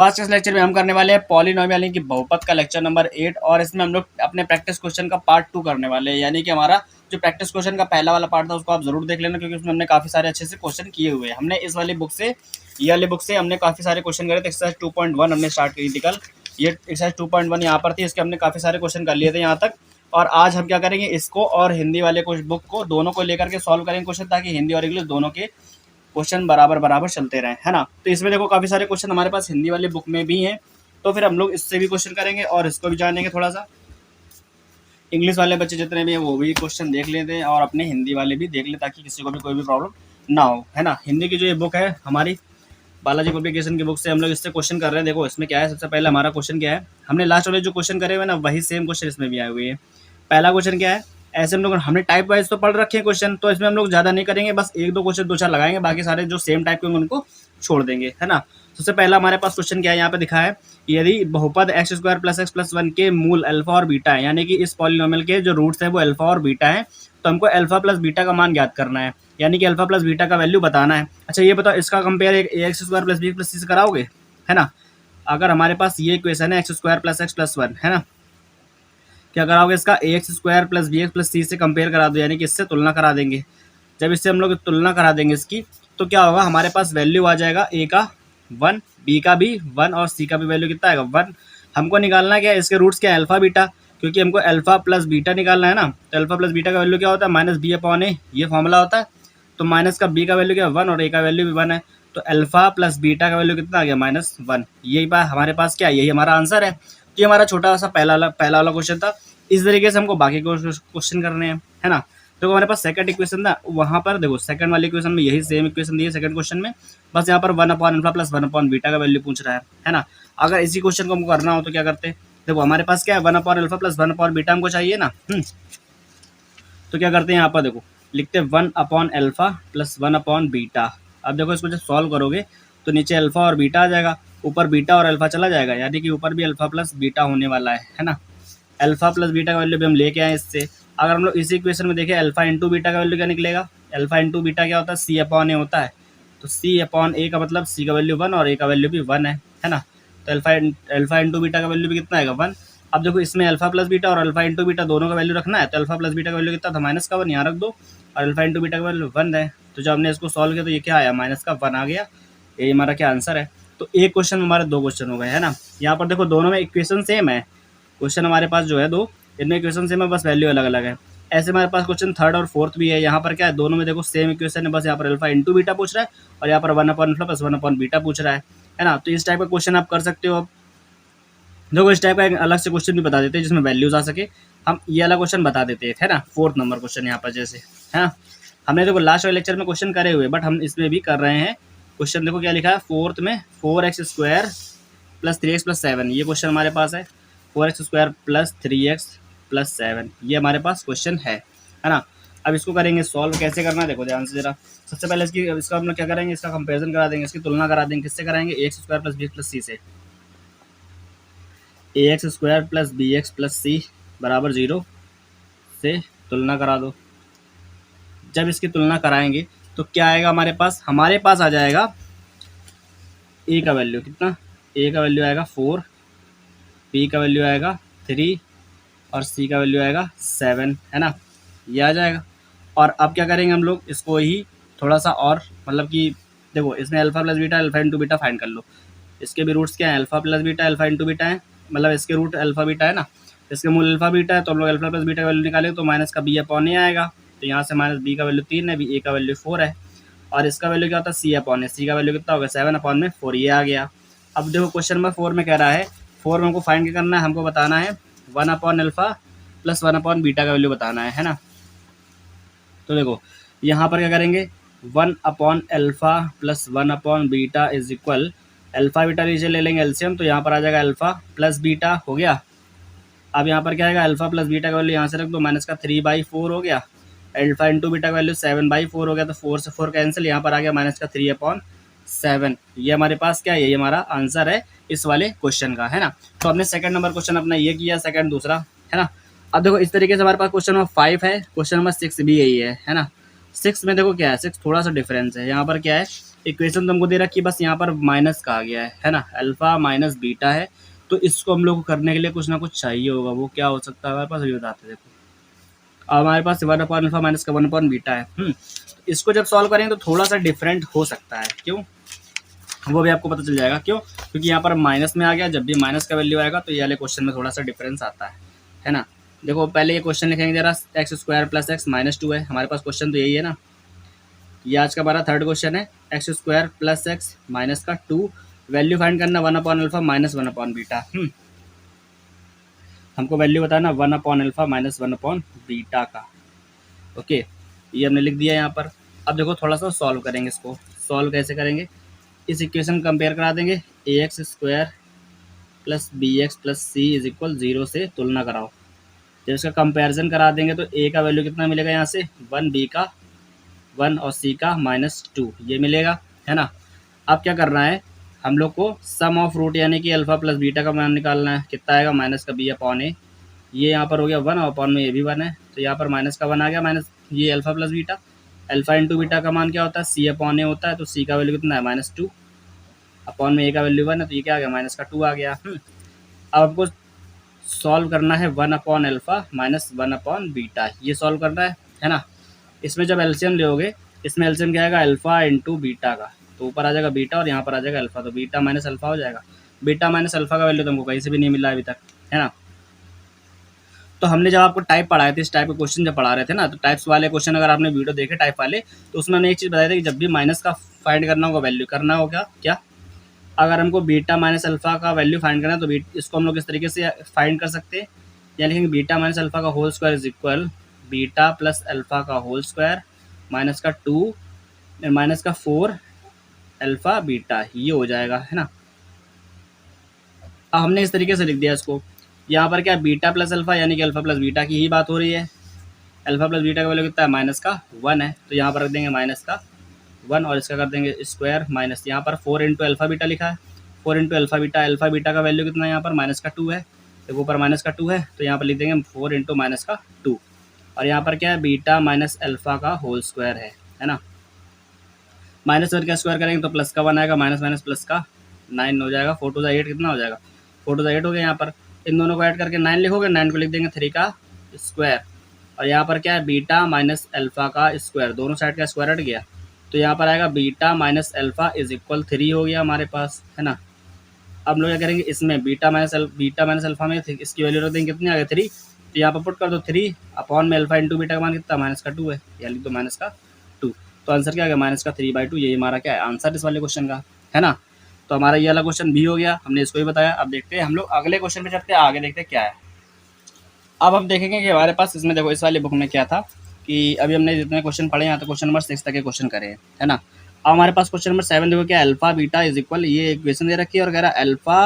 आज के इस लेक्चर में हम करने वाले हैं पॉलिनोमियल यानी कि बहुपद का लेक्चर नंबर 8 और इसमें हम लोग अपने प्रैक्टिस क्वेश्चन का पार्ट 2 करने वाले हैं। यानी कि हमारा जो प्रैक्टिस क्वेश्चन का पहला वाला पार्ट था उसको आप जरूर देख लेना, क्योंकि उसमें हमने काफी सारे अच्छे से क्वेश्चन किए हुए हैं। हमने इस वाली बुक से ये वाली बुक से हमने काफी सारे क्वेश्चन करे थे। एक्सरसाइज 2.1 हमने स्टार्ट की थी कल, ये एक्सरसाइज 2.1 यहाँ पर थी, इसके हमने काफी सारे क्वेश्चन कर लिए थे यहाँ तक। और आज हम क्या करेंगे, इसको और हिंदी वाले बुक को दोनों को लेकर के सॉल्व करेंगे क्वेश्चन, ताकि हिंदी और इंग्लिश दोनों के क्वेश्चन बराबर बराबर चलते रहे, है ना। तो इसमें देखो काफी सारे क्वेश्चन हमारे पास हिंदी वाली बुक में भी हैं, तो फिर हम लोग इससे भी क्वेश्चन करेंगे और इसको भी जानेंगे थोड़ा सा। इंग्लिश वाले बच्चे जितने भी हैं वो भी क्वेश्चन देख लेते हैं और अपने हिंदी वाले भी देख ले, ताकि किसी को भी कोई भी प्रॉब्लम ना हो, है ना। हिंदी की जो ये बुक है हमारी बालाजी पब्लिकेशन की बुक से हम लोग इससे क्वेश्चन कर रहे हैं। देखो इसमें क्या है, सबसे पहले हमारा क्वेश्चन क्या है, हमने लास्ट वाले जो क्वेश्चन करे हुए ना वही सेम क्वेश्चन इसमें भी आए हुए हैं। पहला क्वेश्चन क्या है, ऐसे हम लोग हमने टाइप वाइज तो पढ़ रखे हैं क्वेश्चन, तो इसमें हम लोग ज़्यादा नहीं करेंगे, बस एक दो क्वेश्चन दो चार लगाएंगे, बाकी सारे जो सेम टाइप के होंगे उनको छोड़ देंगे, है ना। सबसे पहला हमारे पास क्वेश्चन क्या है, यहाँ पे दिखा है, यदि बहुपद x square plus x plus one के मूल अल्फा और बीटा है, यानी कि इस पॉलिनोमियल के जो रूट्स है वो अल्फा और बीटा है, तो हमको अल्फा प्लस बीटा का मान ज्ञात करना है, यानी कि अल्फा प्लस बीटा का वैल्यू बताना है। अच्छा ये बताओ, इसका compare x square plus b plus c से कराओगे, है ना। अगर हमारे पास ये इक्वेशन है x square plus x plus one, है ना, क्या कराओगे, इसका a x square plus B x plus c से कंपेयर करा दो, यानी कि इससे तुलना करा देंगे। जब इससे हम लोग तुलना करा देंगे इसकी, तो क्या होगा, हमारे पास वैल्यू आ जाएगा ए का 1, बी का भी 1 और सी का भी वैल्यू कितना आएगा 1। हमको निकालना क्या है, इसके रूट्स क्या है, अल्फा बीटा, क्योंकि हमको अल्फा प्लस बीटा निकालना है ना। तो अल्फा प्लस बीटा का वैल्यू क्या होता है, माइनस बी अपॉन ए, ये फॉर्मूला होता है। तो माइनस का बी का वैल्यू क्या है 1 और ए का वैल्यू भी 1 है, तो अल्फा प्लस बीटा का वैल्यू कितना आ गया -1। यही बात हमारे पास क्या है, यही हमारा आंसर है। तो ये हमारा छोटा सा पहला वाला क्वेश्चन था। इस तरीके से हमको बाकी क्वेश्चन करने हैं, है ना। तो हमारे पास सेकंड इक्वेशन था, वहाँ पर देखो सेकंड वाले इक्वेशन में यही सेम इक्वेशन दी है सेकंड क्वेश्चन में, बस यहाँ पर 1 upon alpha plus 1 upon beta का वैल्यू पूछ रहा है ना। अगर इसी क्वेश्चन को हमको करना हो तो क्या करते हैं, देखो हमारे पास क्या है 1 upon alpha plus 1 upon beta हमको चाहिए ना। तो क्या करते हैं, यहाँ पर देखो लिखते हैं 1 upon alpha plus 1 upon beta. अब देखो इसको जब सॉल्व करोगे तो नीचे अल्फा और बीटा आ जाएगा, ऊपर बीटा और अल्फा चला जाएगा, यानी कि ऊपर भी अल्फा प्लस बीटा होने वाला है ना। अल्फा प्लस बीटा का वैल्यू भी हम लेके आए इससे। अगर हम लोग इसी इक्वेशन में देखें अल्फा इंटू बीटा का वैल्यू क्या निकलेगा, अल्फा इंटू बीटा क्या होता है, सी अपॉन ए होता है। तो सी अपॉन ए का मतलब सी का वैल्यू 1 और ए का वैल्यू भी 1 है ना। तो अल्फा इंटू बीटा का वैल्यू भी कितना आएगा 1। अब देखो इसमें अल्फा प्लस बीटा और अल्फा इंटू बीटा दोनों का वैल्यू रखना है, तो अल्फा प्लस बीटा का वैल्यू कितना था -1, यहाँ रख दो, और अल्फा इंटू बीटा का वैल्यू 1 है। तो जब हमने इसको सॉल्व किया तो ये क्या आया -1 आ गया, ये हमारा क्या आंसर है। तो एक क्वेश्चन में हमारे 2 क्वेश्चन हो गए, है ना। यहाँ पर देखो दोनों में इक्वेशन सेम है, क्वेश्चन हमारे पास जो है 2, इनमें इक्वेशन सेम है, बस वैल्यू अलग अलग है। ऐसे हमारे पास क्वेश्चन थर्ड और फोर्थ भी है, यहाँ पर क्या है, दोनों में देखो सेम इक्वेशन है, बस यहाँ पर अल्फा इंटू बीटा पूछ रहा है और यहाँ पर 1 upon alpha plus 1 upon beta पूछ रहा है ना। तो इस टाइप का क्वेश्चन आप कर सकते हो। अब देखो इस टाइप का एक अलग से क्वेश्चन भी बता देते हैं जिसमें वैल्यूज आ सके, हम ये वाला क्वेश्चन बता देते हैं, है ना। 4th नंबर क्वेश्चन यहाँ पर जैसे, है ना। हमने देखो लास्ट वाले लेक्चर में क्वेश्चन करे हुए, बट हम इसमें भी कर रहे हैं क्वेश्चन। देखो क्या लिखा है 4th में, 4x square plus 3x plus 7, ये क्वेश्चन हमारे पास है। 4x square plus 3x plus 7, ये हमारे पास क्वेश्चन है ना। अब इसको करेंगे सॉल्व, कैसे करना है देखो ध्यान से जरा। सबसे पहले इसका हम लोग क्या करेंगे, इसका कंपेरिजन करा देंगे, इसकी तुलना करा देंगे, किससे कराएंगे, x square plus b plus c से। A x square plus B x plus c बराबर 0 से तुलना करा दो। जब इसकी तुलना कराएंगे तो क्या आएगा हमारे पास आ जाएगा ए का वैल्यू कितना, ए का वैल्यू आएगा 4, बी का वैल्यू आएगा 3 और सी का वैल्यू आएगा 7, है ना, ये आ जाएगा। और अब क्या करेंगे हम लोग, इसको ही थोड़ा सा और मतलब कि देखो इसमें alpha plus beta alpha into beta find कर लो। इसके भी रूट्स क्या है, alpha plus beta alpha into beta है, मतलब इसके रूट अल्फा बीटा है ना, इसके मूल अल्फा बीटा है, तो हम लोग अल्फा प्लस बीटा का वैल्यू निकालेंगे तो माइनस का बी अपॉन ए आएगा, तो यहाँ से माइनस बी का वैल्यू 3 है, बी ए का वैल्यू 4 है, और इसका वैल्यू क्या होता है सी अपॉन ए, सी का वैल्यू कितना होगा 7 अपॉन में 4, ये आ गया। अब देखो क्वेश्चन नंबर 4 में कह रहा है, 4 में हमको फाइंड करना है, हमको बताना है 1 upon alpha plus 1 upon beta का वैल्यू बताना है ना। तो देखो यहाँ पर क्या करेंगे, 1 upon alpha plus 1 upon beta is equal, alpha beta नीचे ले लेंगे एलसीएम, तो यहाँ पर आ जाएगा अल्फा प्लस बीटा हो गया। अब यहाँ पर क्या आएगा, अल्फा प्लस बीटा का वैल्यू यहाँ से रख दो, माइनस का 3/4 हो गया, अल्फा इंटू बीटा का वैल्यू 7/4 हो गया, तो 4 से 4 कैंसिल, यहाँ पर आ गया माइनस का 3/7। ये हमारे पास क्या है, ये हमारा आंसर है इस वाले क्वेश्चन का, है ना। तो हमने सेकंड नंबर क्वेश्चन अपना ये किया, सेकंड दूसरा, है ना। अब देखो इस तरीके से हमारे पास क्वेश्चन नंबर 5 है, क्वेश्चन नंबर 6 भी यही है ना। 6 में देखो क्या है, 6 थोड़ा सा डिफरेंस है, यहाँ पर क्या है, इक्वेशन तो हमको दे रखी है, बस यहाँ पर माइनस का आ गया है ना, अल्फा माइनस बीटा है। तो इसको हम लोग को करने के लिए कुछ ना कुछ चाहिए होगा, वो क्या हो सकता है हमारे पास, अभी बताते हैं। देखो अब हमारे पास 1/अल्फा माइनस का 1/बीटा है। तो इसको जब सॉल्व करेंगे तो थोड़ा सा डिफरेंट हो सकता है, क्यों, वो भी आपको पता चल जाएगा क्यों, क्योंकि यहाँ पर माइनस में आ गया, जब भी माइनस का वैल्यू आएगा तो ये वाले क्वेश्चन में थोड़ा सा डिफरेंस आता है ना। देखो पहले ये क्वेश्चन लिखेंगे जरा, x square plus x minus 2 है, हमारे पास क्वेश्चन तो यही है ना। ये आज का हमारा थर्ड क्वेश्चन है, x square plus x minus का 2, वैल्यू फाइंड करना 1/अल्फा माइनस 1/बीटा। हमको वैल्यू बताना 1/अल्फा माइनस 1/बीटा का। ओके, ये हमने लिख दिया यहाँ पर। अब देखो थोड़ा सा सॉल्व करेंगे, इसको सॉल्व कैसे करेंगे, इस इक्वेशन कंपेयर करा देंगे, a x square plus B x plus C is equal 0 से तुलना कराओ। जब इसका कंपेरिजन करा देंगे तो ए का वैल्यू कितना मिलेगा यहाँ से 1, बी का 1 और सी का -2 ये मिलेगा, है ना। अब क्या करना है, हम लोग को सम ऑफ रूट यानी कि अल्फा प्लस बीटा का मान निकालना है, कितना आएगा माइनस का बी अपॉन ए, ये यहाँ पर हो गया 1 और अपॉन में ये भी 1 है, तो यहाँ पर माइनस का 1 आ गया, माइनस ये alpha plus beta, alpha into beta का मान क्या होता है सी अपॉन ए होता है, तो सी का वैल्यू कितना है -2 अपॉन में ए का वैल्यू 1 है, तो ये क्या आ गया माइनस का 2 आ गया। अब आपको सॉल्व करना है 1/अल्फा माइनस 1/बीटा, ये सॉल्व करना है ना। इसमें जब एलसीएम लोगे, इसमें एलसीएम क्या आएगा अल्फा इंटू बीटा का, तो ऊपर आ जाएगा बीटा और यहाँ पर आ जाएगा अल्फा, तो बीटा माइनस अल्फा हो जाएगा। बीटा माइनस अल्फा का वैल्यू तुमको कहीं से भी नहीं मिला अभी तक, है ना। तो हमने जब आपको टाइप पढ़ाए थे, इस टाइप के क्वेश्चन जब पढ़ा रहे थे ना, तो टाइप्स वाले क्वेश्चन अगर आपने वीडियो देखे टाइप वाले, तो उसमें हमने एक चीज़ बताई थी कि जब भी माइनस का फाइंड करना होगा वैल्यू करना होगा क्या, अगर हमको बीटा माइनस अल्फा का वैल्यू फाइंड करना है तो इसको हम लोग इस तरीके से फाइंड कर सकते हैं, या लिखेंगे बीटा माइनस अल्फा का whole square is equal beta plus alpha का होल स्क्वायर माइनस का 2 माइनस का 4 अल्फा बीटा, ये हो जाएगा, है ना। अब हमने इस तरीके से लिख दिया इसको, यहाँ पर क्या बीटा प्लस अल्फा यानी कि अल्फा प्लस बीटा की ही बात हो रही है, अल्फा प्लस बीटा का वैल्यू कितना है माइनस का 1 है, तो यहाँ पर रख देंगे माइनस का 1 और इसका कर देंगे स्क्वायर माइनस, यहाँ पर 4 इंटू अल्फा बीटा लिखा है, 4 इंटू अल्फा बीटा का वैल्यू कितना है यहाँ पर माइनस का 2 है, तो ऊपर माइनस का 2 है, तो यहाँ पर लिख देंगे 4 इंटू माइनस का 2, और यहाँ पर क्या है बीटा माइनस अल्फा का होल स्क्वायर है ना। माइनस 1 का स्क्वायर करेंगे तो प्लस का 1 आएगा, माइनस माइनस प्लस का 9 हो जाएगा, 4 टू 8 कितना हो जाएगा 4 टू 8 हो गया। यहाँ पर इन दोनों को ऐड करके 9 लिखोगे, 9 को लिख देंगे 3 का स्क्वायर, और यहाँ पर क्या है बीटा माइनस अल्फा का स्क्वायर, दोनों साइड का स्क्वायर हट गया, तो यहाँ पर आएगा beta minus alpha is equal 3 हो गया हमारे पास, है ना। अब लोग क्या करेंगे, इसमें बीटा माइनस अल्फा में इसकी वैल्यू रख देंगे, कितनी आ गई 3, तो यहाँ पर पुट कर दो 3 अपॉन में अल्फा इंटू बीटा का मान कितना माइनस का 2 है, या लिख दो माइनस का 2, तो आंसर क्या आ गया माइनस का 3/2, यही हमारा क्या है आंसर इस वाले क्वेश्चन का, है ना। तो हमारा ये वाला क्वेश्चन भी हो गया, हमने इसको भी बताया। अब देखते हैं हम लोग अगले क्वेश्चन पे चलते हैं, आगे देखते हैं क्या है। अब हम देखेंगे कि हमारे पास इसमें देखो इस वाली बुक में क्या था कि अभी हमने जितने क्वेश्चन पढ़े यहाँ तो क्वेश्चन नंबर 6 तक के क्वेश्चन करे हैं, है ना। अब हमारे पास क्वेश्चन नंबर 7 देखो क्या, अल्फा बीटा इज इक्वल, ये इक्वेशन दे रखी है और कह रहा है alpha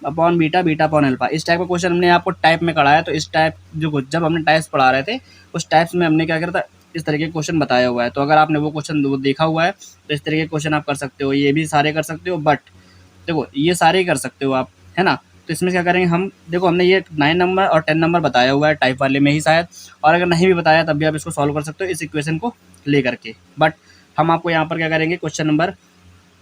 upon beta beta upon alpha, इस टाइप का क्वेश्चन हमने आपको टाइप में कराया। तो इस टाइप जो जब हमने टाइप्स पढ़ा रहे थे उस टाइप्स में हमने क्या करा था, इस तरीके का क्वेश्चन बताया हुआ है। तो अगर आपने वो क्वेश्चन वो देखा हुआ है तो इस तरीके के क्वेश्चन आप कर सकते हो, ये भी सारे कर सकते हो, बट देखो ये सारे ही कर सकते हो आप, है ना। तो इसमें क्या करेंगे हम, देखो हमने ये 9 नंबर और 10 नंबर बताया हुआ है टाइप वाले में ही शायद, और अगर नहीं भी बताया तब भी आप इसको सॉल्व कर सकते हो इस इक्वेशन को लेकर के, बट हम आपको यहाँ पर क्या करेंगे क्वेश्चन नंबर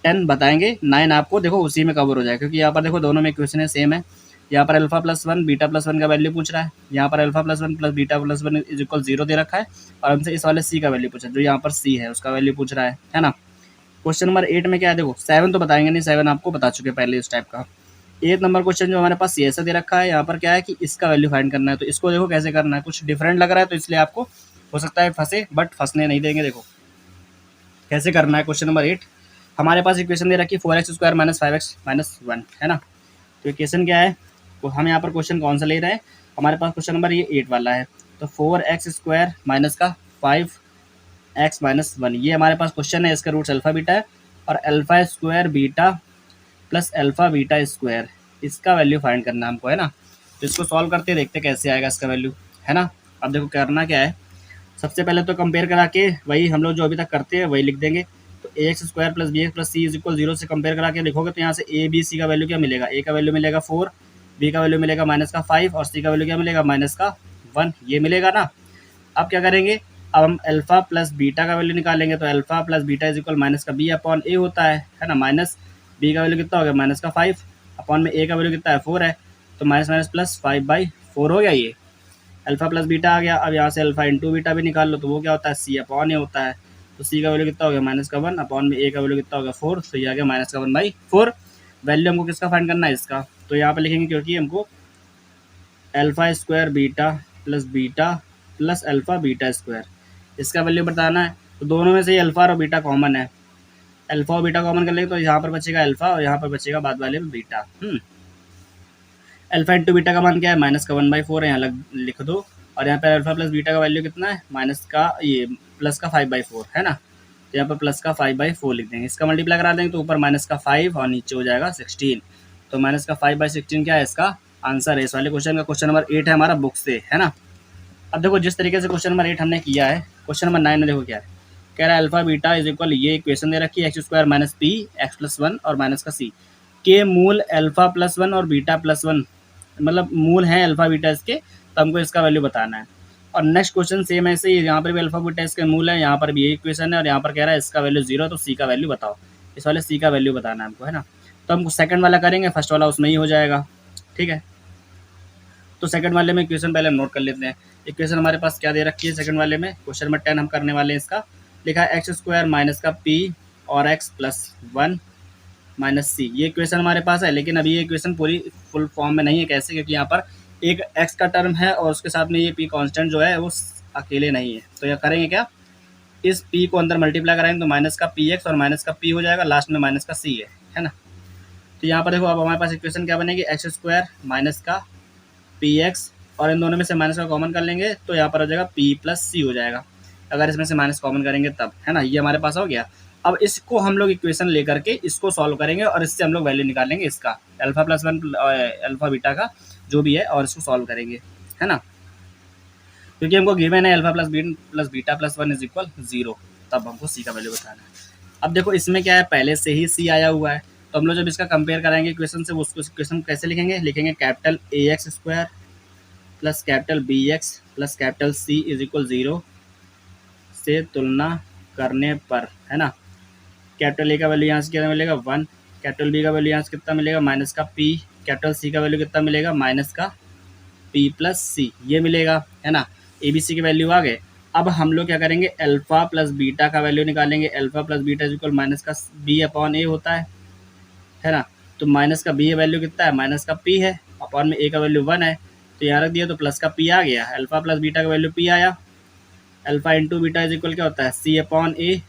10 बताएंगे, 9 आपको देखो उसी में कवर हो जाएगा, क्योंकि यहाँ पर देखो दोनों में इक्वेशन है सेम है। यहाँ पर अल्फा प्लस 1 बीटा प्लस 1 का वैल्यू पूछ रहा है, यहाँ पर alpha plus 1 plus beta plus 1 is equal 0 दे रखा है, और हमसे इस वाले सी का वैल्यू पूछा है, जो यहाँ पर सी है उसका वैल्यू पूछ रहा है ना। क्वेश्चन नंबर 8 में क्या है, देखो 7 तो बताएंगे नहीं, 7 आपको बता चुके पहले इस टाइप का। 8 नंबर क्वेश्चन जो हमारे पास ऐसा दे रखा है, यहाँ पर क्या है कि इसका वैल्यू फाइंड करना है, तो इसको देखो कैसे करना है, कुछ डिफरेंट लग रहा है तो इसलिए आपको हो सकता है फंसे, बट फंसने नहीं देंगे। देखो कैसे करना है, क्वेश्चन नंबर 8 हमारे पास इक्वेशन दे रखी है 4x square minus 5x minus 1, है ना। तो इक्वेशन क्या है, तो हम यहाँ पर क्वेश्चन कौन सा ले रहे हैं, हमारे पास क्वेश्चन नंबर ये 8 वाला है, तो 4x स्क्वायर माइनस का 5x माइनस 1, ये हमारे पास क्वेश्चन है, इसका रूट्स अल्फा बीटा है, और alpha square beta plus alpha beta square, इसका वैल्यू फाइंड करना हमको, है ना। तो इसको सॉल्व करते देखते कैसे आएगा इसका वैल्यू, है ना। अब देखो करना क्या है, सबसे पहले तो कंपेयर करा के वही हम लोग जो अभी तक करते हैं वही लिख देंगे। तो a x square plus B x plus C is equal 0 से कंपेयर करा के लिखोगे तो यहाँ से ए बी सी का वैल्यू क्या मिलेगा, ए का वैल्यू मिलेगा 4, बी का वैल्यू मिलेगा माइनस का 5 और सी का वैल्यू क्या मिलेगा माइनस का 1, ये मिलेगा ना। अब क्या करेंगे, अब हम अल्फा प्लस बीटा का वैल्यू निकालेंगे, तो alpha plus beta is equal minus का बी अपॉन ए होता है ना। माइनस बी का वैल्यू कितना हो गया, माइनस का 5 अपॉन में ए का वैल्यू कितना है 4 है, तो माइनस माइनस प्लस 5/4 हो गया ये। अल्फा प्लस बीटा आ गया। अब यहाँ से अल्फा इंटू बीटा भी निकाल लो, तो वो क्या होता है, सी अपॉन ए होता है। तो सी का वैल्यू कितना हो गया, माइनस का 1 अपॉन में ए का वैल्यू कितना हो गया 4, तो ये आ गया माइनस का 1/4। वैल्यू हमको किसका फाइंड करना है, इसका। तो यहाँ पर लिखेंगे क्योंकि हमको alpha square beta plus alpha beta square इसका वैल्यू बताना है। तो दोनों में से अल्फा और बीटा कॉमन है, अल्फा और बीटा कॉमन कर लेंगे तो यहाँ पर बचेगा अल्फा और यहाँ पर बचेगा बाद वाले में बीटा। अल्फा इंटू बीटा का मान क्या है, माइनस का 1/4 है, यहाँ लिख दो। और यहाँ पर अल्फा प्लस बीटा का वैल्यू कितना है, माइनस का ये प्लस का 5/4 है ना। तो यहाँ पर प्लस का 5/4 लिख देंगे, इसका मल्टीप्लाई करा देंगे तो ऊपर माइनस का 5 और नीचे हो जाएगा 16। तो माइनस का 5/16 क्या है, इसका आंसर है इस वाले क्वेश्चन का। क्वेश्चन नंबर 8 है हमारा बुक से, है ना। अब देखो जिस तरीके से क्वेश्चन नंबर 8 हमने किया है, क्वेश्चन नंबर 9 में देखो क्या है, कह रहा है अल्फा बीटा इज इक्वल, ये इक्वेशन दे रखी है x square minus P x plus 1 और माइनस का सी के मूल अल्फा प्लस 1 और बीटा प्लस 1, मतलब मूल है अल्फा बीटा इसके, तो हमको इसका वैल्यू बताना है। और नेक्स्ट क्वेश्चन सेम ऐसे ही, यहाँ पर भी अल्फा बीटा इसके मूल है, यहाँ पर भी यही इक्वेशन है और यहाँ पर कह रहा है इसका वैल्यू 0, तो सी का वैल्यू बताओ। इस वाले सी का वैल्यू बताना है हमको, है ना। तो हम सेकंड वाला करेंगे, फर्स्ट वाला उसमें ही हो जाएगा, ठीक है। तो सेकंड वाले में इक्वेशन पहले हम नोट कर लेते हैं। इक्वेशन हमारे पास क्या दे रखी है सेकंड वाले में, क्वेश्चन नंबर 10 हम करने वाले हैं इसका। लिखा है एक्स स्क्वायर माइनस का पी और एक्स प्लस 1 माइनस सी, ये इक्वेशन हमारे पास है। लेकिन अभी ये इक्वेशन पूरी फुल फॉर्म में नहीं है, कैसे, क्योंकि यहाँ पर एक एक्स का टर्म है और उसके साथ में ये पी कांस्टेंट जो है वो अकेले नहीं है। तो यह करेंगे क्या, इस पी को अंदर मल्टीप्लाई कराएंगे तो माइनस का पी एक्स और माइनस का पी हो जाएगा, लास्ट में माइनस का सी है ना। तो यहाँ पर देखो अब हमारे पास इक्वेशन क्या बनेगी, एक्स स्क्वायर माइनस का पी एक्स और इन दोनों में से माइनस का कॉमन कर लेंगे तो यहाँ पर हो जाएगा पी प्लस सी हो जाएगा, अगर इसमें से माइनस कॉमन करेंगे तब, है ना। ये हमारे पास हो गया। अब इसको हम लोग इक्वेशन लेकर के इसको सॉल्व करेंगे और इससे हम लोग वैल्यू निकालेंगे इसका अल्फा प्लस 1 अल्फा बीटा का जो भी है, और इसको सॉल्व करेंगे, है ना। क्योंकि हमको गिवन है alpha plus beta plus 1 is equal 0, तब हमको सी का वैल्यू बताना है। अब देखो इसमें क्या है, पहले से ही सी आया हुआ है, तो हम लोग जब इसका कंपेयर कराएंगे इक्वेशन से, उसको इक्वेशन कैसे लिखेंगे capital A x square plus capital B x plus capital C is equal 0 से तुलना करने पर, है ना। कैपिटल ए का वैल्यू यहाँ से कितना मिलेगा 1, कैपिटल बी का वैल्यू यहाँ से कितना मिलेगा माइनस का पी, कैपिटल सी का वैल्यू कितना मिलेगा माइनस का पी प्लस सी, ये मिलेगा, है ना। ए बी सी के वैल्यू आ गए। अब हम लोग क्या करेंगे, अल्फा प्लस बीटा का वैल्यू निकालेंगे। Alpha plus beta is equal minus का बी अपॉन ए होता है ना। तो माइनस का बी वैल्यू कितना है, माइनस का पी है, अपॉन में ए का वैल्यू 1 है, तो यहाँ रख दिया तो प्लस का पी आ गया। अल्फा प्लस बीटा का वैल्यू पी आया, alpha into beta is equal क्या होता है सी अपॉन ए,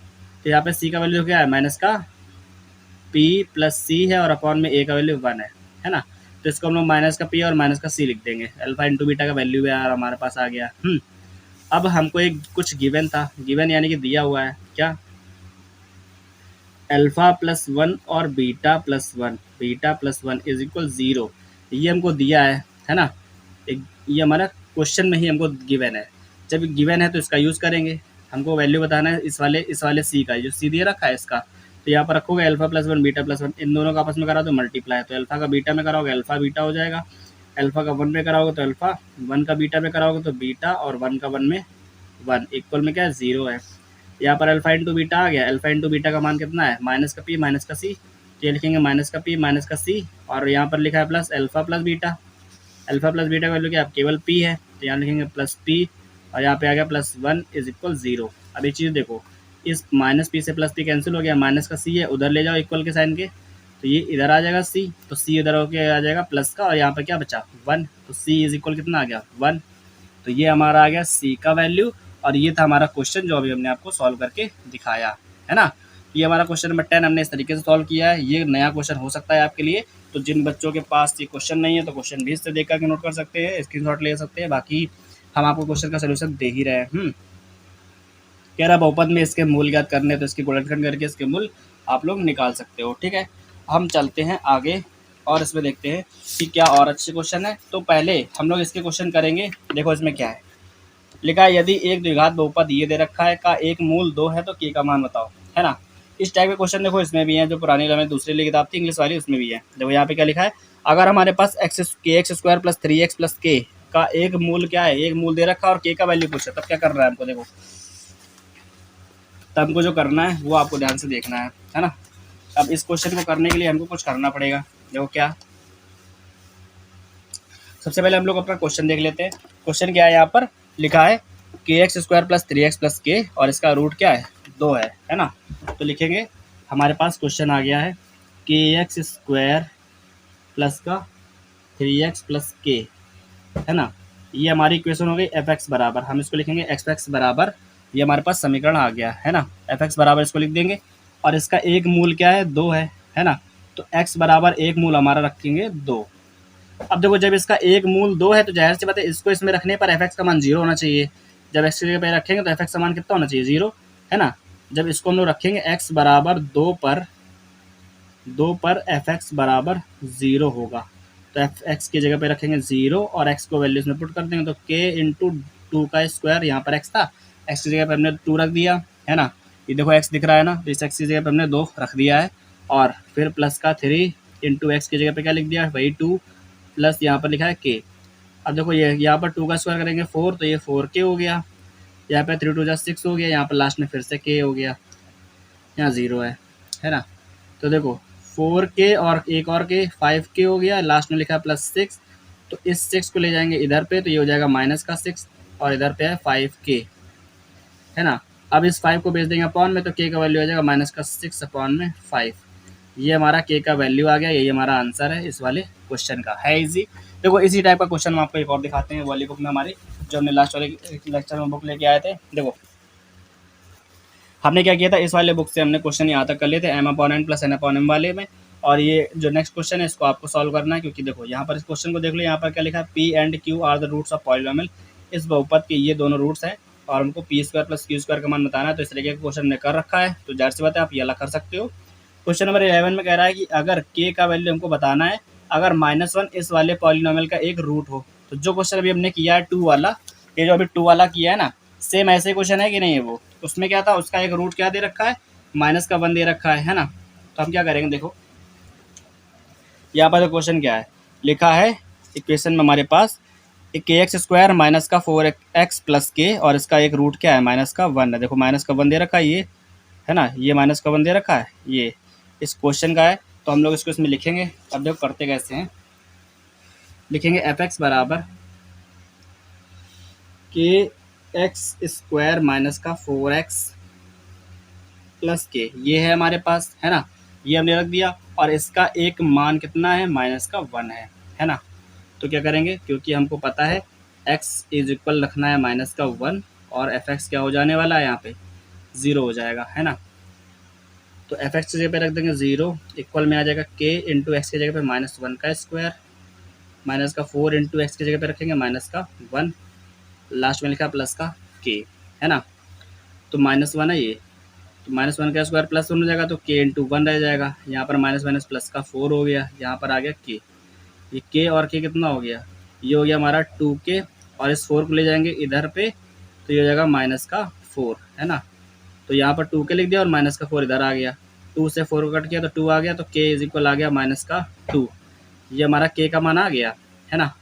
तो यहाँ पे सी का वैल्यू क्या है माइनस का पी प्लस सी है और अपॉन में ए का वैल्यू 1 है ना। तो इसको हम लोग माइनस का पी और माइनस का सी लिख देंगे। अल्फा इंटू बीटा का वैल्यू यार हमारे पास आ गया। अब हमको एक कुछ गिवन था, गिवन यानी कि दिया हुआ है क्या, अल्फा प्लस 1 और बीटा प्लस 1 इज इक्वल 0, ये हमको दिया है ना। एक ये हमारा क्वेश्चन में ही हमको गिवन है। जब गिवन है तो इसका यूज़ करेंगे, हमको वैल्यू बताना है इस वाले सी का, जो सी दिए रखा है इसका। तो यहाँ पर रखोगे अल्फा प्लस 1 बीटा प्लस 1, इन दोनों का आपस में करा तो मल्टीप्लाई, तो अल्फा का बीटा में कराओगे अल्फा बीटा हो जाएगा, अल्फा का 1 में कराओगे तो अल्फा, 1 का बीटा में कराओगे तो बीटा, और 1 का 1 में 1 इक्वल में क्या है 0 है। यहाँ पर अल्फा इंटू बीटा आ गया, अल्फा इंटू बीटा का मान कितना है माइनस का पी माइनस का सी, तो ये लिखेंगे माइनस का पी माइनस का सी, और यहाँ पर लिखा है plus alpha plus beta, alpha plus beta का वैल्यू क्या केवल पी है, तो यहाँ लिखेंगे प्लस पी, और यहाँ पे आ गया प्लस 1 इज इक्वल 0। अब एक चीज़ देखो, इस माइनस पी से प्लस पी कैंसिल हो गया, माइनस का सी है उधर ले जाओ इक्वल के साइन के, तो ये इधर आ जाएगा सी, तो सी इधर होके आ जाएगा प्लस का, और यहाँ पर क्या बचा 1, तो सी इज इक्वल कितना आ गया 1। तो ये हमारा आ गया सी का वैल्यू, और ये था हमारा क्वेश्चन जो अभी हमने आपको सॉल्व करके दिखाया, है ना। ये हमारा क्वेश्चन नंबर 10 हमने इस तरीके से सॉल्व किया है। ये नया क्वेश्चन हो सकता है आपके लिए, तो जिन बच्चों के पास ये क्वेश्चन नहीं है तो क्वेश्चन भी इससे देख करके नोट कर सकते हैं, स्क्रीनशॉट ले सकते हैं। बाकी हम आपको क्वेश्चन का सोल्यूशन दे ही रहे हैं। कह रहा बहुपद में इसके मूल ज्ञात करने, तो इसकी गुणनखंड करके इसके मूल आप लोग निकाल सकते हो, ठीक है। हम चलते हैं आगे और इसमें देखते हैं कि क्या और अच्छे क्वेश्चन है। तो पहले हम लोग इसके क्वेश्चन करेंगे। देखो इसमें क्या है लिखा है, यदि एक द्विघात बहुपद ये दे रखा है का एक मूल 2 है तो के का मान बताओ, है ना। इस टाइप के क्वेश्चन देखो इसमें भी है, जो पुरानी हमें दूसरी वाली किताब थी इंग्लिश वाली उसमें भी है। देखो यहाँ पे क्या लिखा है, अगर हमारे पास x square plus 3x plus k का एक मूल क्या है, एक मूल दे रखा है और के का वैल्यू पूछा, तब क्या करना है हमको। देखो तो हमको जो करना है वो आपको ध्यान से देखना है ना। अब इस क्वेश्चन को करने के लिए हमको कुछ करना पड़ेगा। देखो क्या, सबसे पहले हम लोग अपना क्वेश्चन देख लेते हैं। क्वेश्चन क्या है, यहाँ पर लिखा है के x square plus 3x plus के, और इसका रूट क्या है, 2 है ना। तो लिखेंगे, हमारे पास क्वेश्चन आ गया है के एक्स स्क्वायर प्लस का 3x प्लस के, है ना। ये हमारी इक्वेशन हो गई एफ एक्स बराबर, हम इसको लिखेंगे एक्स एक्स बराबर, ये हमारे पास समीकरण आ गया है ना। एफ एक्स बराबर इसको लिख देंगे, और इसका एक मूल क्या है, 2 है ना। तो x बराबर एक मूल हमारा रखेंगे 2। अब देखो, जब इसका एक मूल 2 है तो जाहिर सी बात है इसको इसमें रखने पर एफ एक्स का मान 0 होना चाहिए। जब एक्स की जगह पे रखेंगे तो एफ एक्स का मान कितना होना चाहिए, 0, है ना। जब इसको हम लोग रखेंगे एक्स बराबर 2 पर एफ एक्स बराबर 0 होगा, तो एफ एक्स की जगह पे रखेंगे 0 और एक्स को वैल्यूज में पुट कर देंगे, तो के इंटू 2 का स्क्वायर, यहाँ पर एक्स था, एक्स की जगह पे हमने 2 रख दिया, है ना। ये देखो एक्स दिख रहा है ना, तो इस एक्स की जगह पे हमने 2 रख दिया है, और फिर प्लस का 3 इंटू एक्स की जगह पे क्या लिख दिया, वही 2 प्लस यहाँ पर लिखा है के। अब देखो ये यहाँ पर 2 का स्क्वायर करेंगे 4, तो ये 4k हो गया, यहाँ पे 3 2 जा 6 हो गया, यहाँ पर लास्ट में फिर से k हो गया, यहाँ 0 है ना। तो देखो 4k और एक और के 5k हो गया, लास्ट में लिखा है +6, तो इस 6 को ले जाएंगे इधर पे, तो ये हो जाएगा -6, और इधर पे है 5k, है ना। अब इस 5 को भेज देंगे अपॉन में, तो k का वैल्यू आ जाएगा -6 अपॉन में 5। ये हमारा k का वैल्यू आ गया, यही हमारा आंसर है इस वाले क्वेश्चन का, है इजी। देखो इसी टाइप का क्वेश्चन हम आपको एक और दिखाते हैं वाली बुक में हमारी, जो हमने लास्ट वाले लेक्चर में बुक लेके आए थे। देखो हमने क्या किया था, इस वाले बुक से हमने क्वेश्चन यहाँ तक कर लिए थे, m/n प्लस n/m वाले में, और ये जो नेक्स्ट क्वेश्चन है इसको आपको सॉल्व करना है, क्योंकि देखो यहाँ पर इस क्वेश्चन को देख लो, यहाँ पर क्या लिखा है, p and q are the roots of polynomial, इस बहुपद के ये दोनों रूट्स हैं, और हमको p² प्लस q² का मान बताना है। तो इस तरीके का क्वेश्चन ने कर रखा है, तो जाहिर सी बात है आप ये अलग कर सकते हो। क्वेश्चन नंबर 11 में कह रहा है कि अगर k का वैल्यू हमको बताना है, अगर -1 इस वाले पॉलिनोमियल का एक रूट हो, तो जो क्वेश्चन अभी हमने किया है 2 वाला, ये जो अभी 2 वाला किया है ना, सेम ऐसे क्वेश्चन है कि नहीं है वो, उसमें क्या था, उसका एक रूट क्या दे रखा है, -1 दे रखा है ना। तो हम क्या करेंगे, देखो यहाँ पर क्वेश्चन क्या है लिखा है, इक्वेशन में हमारे पास के एक्स स्क्वायर माइनस का 4x प्लस के, और इसका एक रूट क्या है, -1 है। देखो -1 दे रखा है ये, है ना, ये -1 दे रखा है, ये इस क्वेश्चन का है, तो हम लोग इसको इसमें लिखेंगे। अब देखो करते कैसे हैं, लिखेंगे एफ एक्स बराबर के एक्स स्क्वायर माइनस का 4x प्लस के, ये है हमारे पास, है ना, ये हमने रख दिया, और इसका एक मान कितना है, -1 है ना। तो क्या करेंगे, क्योंकि हमको पता है x इज इक्वल रखना है -1, और एफ एक्स क्या हो जाने वाला है, यहाँ पे 0 हो जाएगा, है ना। तो एफ एक्स की जगह पे रख देंगे 0, इक्वल में आ जाएगा k इंटू एक्स की जगह पे -1 का स्क्वायर, माइनस का 4 इंटू एक्स की जगह पे रखेंगे -1, लास्ट में लिखा प्लस का k, है ना। तो -1 है ये, तो -1 का स्क्वायर +1 हो जाएगा, तो k इंटू 1 रह जाएगा, यहाँ पर माइनस प्लस का 4 हो गया, यहाँ पर आ गया k, ये k और k कितना हो गया, ये हो गया हमारा 2k, और इस 4 को ले जाएंगे इधर पे, तो ये हो जाएगा -4, है ना। तो यहाँ पर 2k लिख दिया, और -4 इधर आ गया, 2 से 4 को कट किया तो 2 आ गया, तो k इज इक्वल आ गया -2, ये हमारा k का मान आ गया, है ना।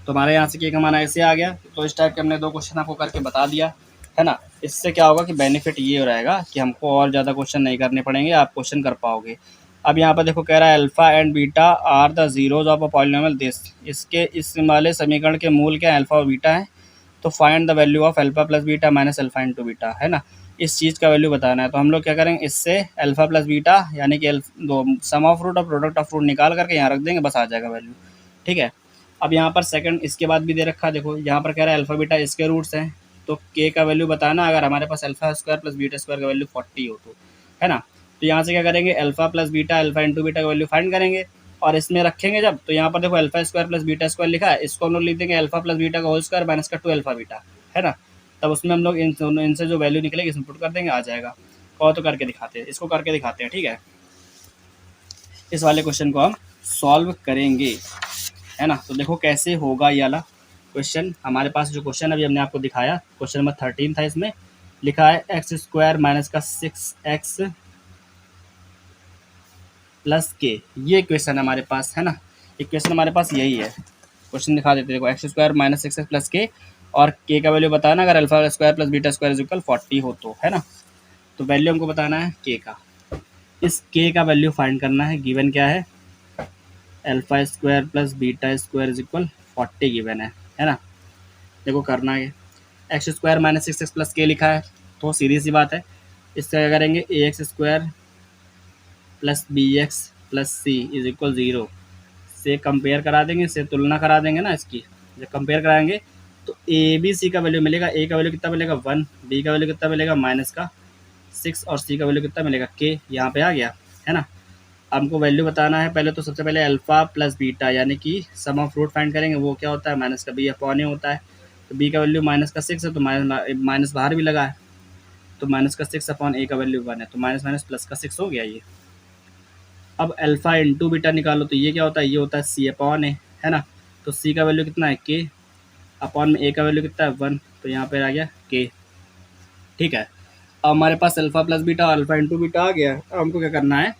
तो हमारे यहाँ से k का मान ऐसे आ गया। तो इस टाइप के हमने 2 क्वेश्चन आपको करके बता दिया, है ना। इससे क्या होगा कि बेनिफिट ये रहेगा कि हमको और ज़्यादा क्वेश्चन नहीं करने पड़ेंगे, आप क्वेश्चन कर पाओगे। अब यहाँ पर देखो कह रहा है alpha and beta are the zeros of a polynomial this, इसके इस वाले समीकरण के मूल क्या अल्फा और बीटा है, तो find the value of alpha plus beta minus alpha into beta, है ना। इस चीज़ का वैल्यू बताना है, तो हम लोग क्या करेंगे, इससे अल्फा प्लस बीटा यानी कि दो सम ऑफ रूट और प्रोडक्ट ऑफ रूट निकाल करके यहाँ रख देंगे, बस आ जाएगा वैल्यू, ठीक है। अब यहाँ पर सेकंड इसके बाद भी दे रखा है, देखो यहाँ पर कह रहा है अल्फा बीटा इसके रूट्स हैं, तो k का वैल्यू बताना, अगर हमारे पास alpha square plus beta square का वैल्यू 40 हो तो, है ना। तो यहाँ से क्या करेंगे, alpha plus beta alpha into beta का वैल्यू फाइंड करेंगे, और इसमें रखेंगे जब, तो यहाँ पर देखो alpha square plus beta square लिखा है, इसको हम लोग लिख देंगे अल्फा प्लस बीटा का होल स्क्वायर माइनस का 2 अल्फा बीटा, है ना। तब उसमें हम लोग इनसे जो वैल्यू निकलेगी इसमें पुट कर देंगे, आ जाएगा। और तो करके दिखाते हैं, इसको करके दिखाते हैं, ठीक है। इस वाले क्वेश्चन को हम सॉल्व करेंगे, है ना। तो देखो कैसे होगा ये वाला क्वेश्चन, हमारे पास जो क्वेश्चन अभी हमने आपको दिखाया, क्वेश्चन नंबर 13 था, इसमें लिखा है एक्स स्क्वायर माइनस का 6x प्लस के, ये क्वेश्चन हमारे पास, है ना। ये क्वेश्चन हमारे पास यही है, क्वेश्चन दिखा देते देखो, x square minus 6x plus के, और के का वैल्यू बताना अगर alpha square plus beta square is equal 40 हो तो, है ना। तो वैल्यू हमको बताना है के का। इस के का वैल्यू फाइंड करना है। गिवन क्या है, alpha square plus beta square is equal 40 given है ना। देखो करना है, x square minus 6x plus के लिखा है तो सीधी सी बात है, इससे क्या करेंगे, a x square plus B x plus C is equal 0 से कंपेयर करा देंगे, से तुलना करा देंगे ना इसकी। जब कंपेयर कराएंगे तो ए बी सी का वैल्यू मिलेगा, ए का वैल्यू कितना मिलेगा 1, बी का वैल्यू कितना मिलेगा -6 और सी का वैल्यू कितना मिलेगा के, यहाँ पे आ गया, है ना। हमको वैल्यू बताना है पहले तो सबसे पहले अल्फा प्लस बीटा यानी कि सम ऑफ रूट फाइंड करेंगे, वो क्या होता है माइनस का बी अपॉन ए होता है। तो बी का वैल्यू -6 है तो माइनस बाहर भी लगा है, तो -6 अपॉन ए का वैल्यू 1 है तो माइनस माइनस +6 हो गया ये। अब अल्फा इंटू बीटा निकालो तो ये क्या होता है, ये होता है सी अपॉन ए, है ना। तो सी का वैल्यू कितना है के, अपॉन में ए का वैल्यू कितना है 1, तो यहाँ पर आ गया के। ठीक है, अब हमारे पास अल्फा प्लस बीटा और अल्फा इंटू बीटा आ गया। अब हमको क्या करना है,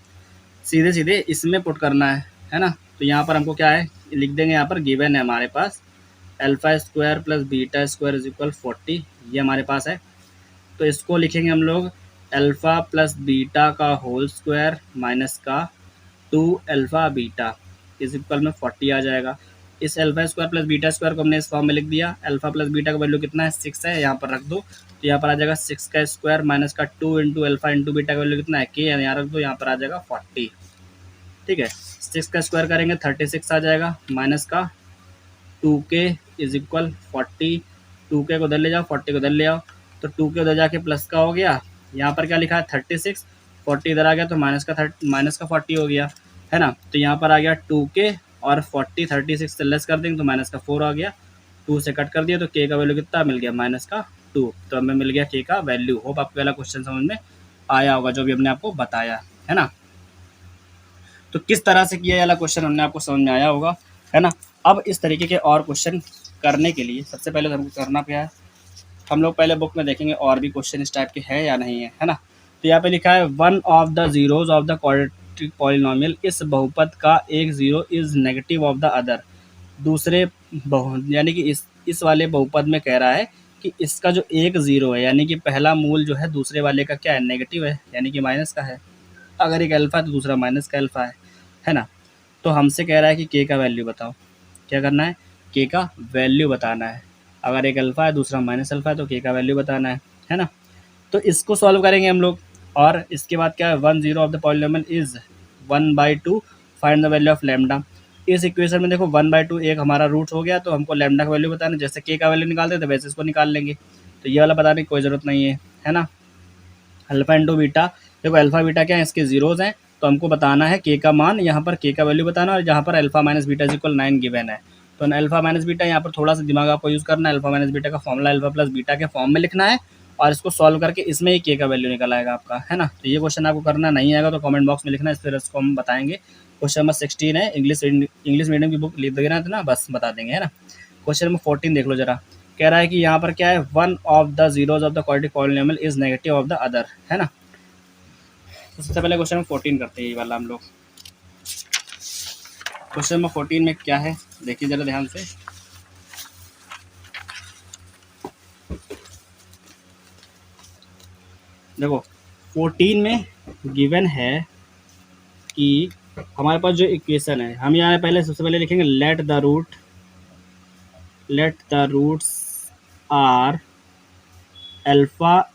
सीधे सीधे इसमें पुट करना है ना। तो यहाँ पर हमको क्या है लिख देंगे, यहाँ पर गिवन है हमारे पास alpha square plus beta square is equal 40, ये हमारे पास है। तो इसको लिखेंगे हम लोग अल्फा प्लस बीटा का होल स्क्वायर माइनस का 2 अल्फा बीटा इज इक्वल में 40 आ जाएगा। इस alpha square plus beta square को हमने इस फॉर्म में लिख दिया। अल्फा प्लस बीटा का वैल्यू कितना है 6 है, यहाँ पर रख दो तो यहाँ पर आ जाएगा 6 का स्क्वायर माइनस का 2 इंटू अल्फा इंटू बीटा का वैल्यू कितना है के, यहाँ रख दो, यहाँ पर आ जाएगा 40। ठीक है, 6 का स्क्वायर करेंगे 36 आ जाएगा माइनस का 2k इज इक्वल 40, 2k को उधर ले जाओ 40 को उधर ले आओ, तो 2k उधर जाके प्लस का हो गया, यहाँ पर क्या लिखा है 36, 40 इधर आ गया तो माइनस का 40 हो गया, है ना। तो यहाँ पर आ गया 2k और 40 36 से लेस कर देंगे तो माइनस का 4 आ गया, 2 से कट कर दिया तो k का वैल्यू कितना मिल गया -2, तो हमें मिल गया k का वैल्यू। होप आपको पहला क्वेश्चन समझ में आया होगा जो भी हमने आपको बताया, है ना। तो किस तरह से किया वाला क्वेश्चन हमने आपको समझ में आया होगा, है ना। अब इस तरीके के और क्वेश्चन करने के लिए सबसे पहले तो हमको करना क्या है, हम लोग पहले बुक में देखेंगे और भी क्वेश्चन इस टाइप के हैं या नहीं है ना। तो यहाँ पे लिखा है one of the zeros of the quadratic polynomial, इस बहुपद का एक zero is negative of the other. दूसरे यानी कि इस वाले बहुपद में कह रहा है कि इसका जो एक जीरो है यानी कि पहला मूल जो है दूसरे वाले का क्या है, नेगेटिव है यानी कि माइनस का है। अगर एक अल्फा है तो दूसरा माइनस का अल्फा है ना। तो हमसे कह रहा है कि के का वैल्यू बताओ, क्या करना है, के का वैल्यू बताना है। अगर एक अल्फा है दूसरा माइनस अल्फा है तो के का वैल्यू बताना है ना। तो इसको सॉल्व करेंगे हम लोग, और इसके बाद क्या है 1 0 of the polynomial is 1/2 find the value of lambda. इस इक्वेशन में देखो 1/2 एक हमारा रूट हो गया, तो हमको लैम्डा का वैल्यू बताना है। जैसे के का वैल्यू निकालते थे वैसे इसको निकाल लेंगे, तो ये वाला बताने की कोई ज़रूरत नहीं है ना। अल्फा इंटू बीटा, देखो अल्फा बीटा क्या है, इसके जीरोज हैं, तो हमको बताना है के का मान, यहाँ पर के का वैल्यू बताना, और जहाँ पर alpha minus beta is equal 9 given है। तो अल्फा माइनस बीटा यहाँ पर थोड़ा सा दिमाग आपको यूज़ करना है। अल्फा माइनस बीटा का फॉर्मूला अल्फा प्लस बीटा के फॉर्म में लिखना है, और इसको सॉल्व करके इसमें ही के का वैल्यू निकल आएगा आपका, है ना। तो ये क्वेश्चन आपको करना नहीं आएगा तो कमेंट बॉक्स में लिखना, इस फिर इसको हम बताएंगे। क्वेश्चन नंबर 16 है, इंग्लिश मीडियम की बुक लिख देना ना, बस बता देंगे, है ना। क्वेश्चन नंबर 14 देख लो जरा, कह रहा है कि यहाँ पर क्या है, one of the zeros of the quadratic polynomial is negative of the other, है ना। तो सबसे पहले क्वेश्चन नंबर 14 करते हैं ये वाला हम लोग। क्वेश्चन नंबर 14 में क्या है देखिए जरा ध्यान से। देखो 14 में गिवन है कि हमारे पास जो इक्वेशन है, हम यहाँ पहले सबसे पहले लिखेंगे let the roots are alpha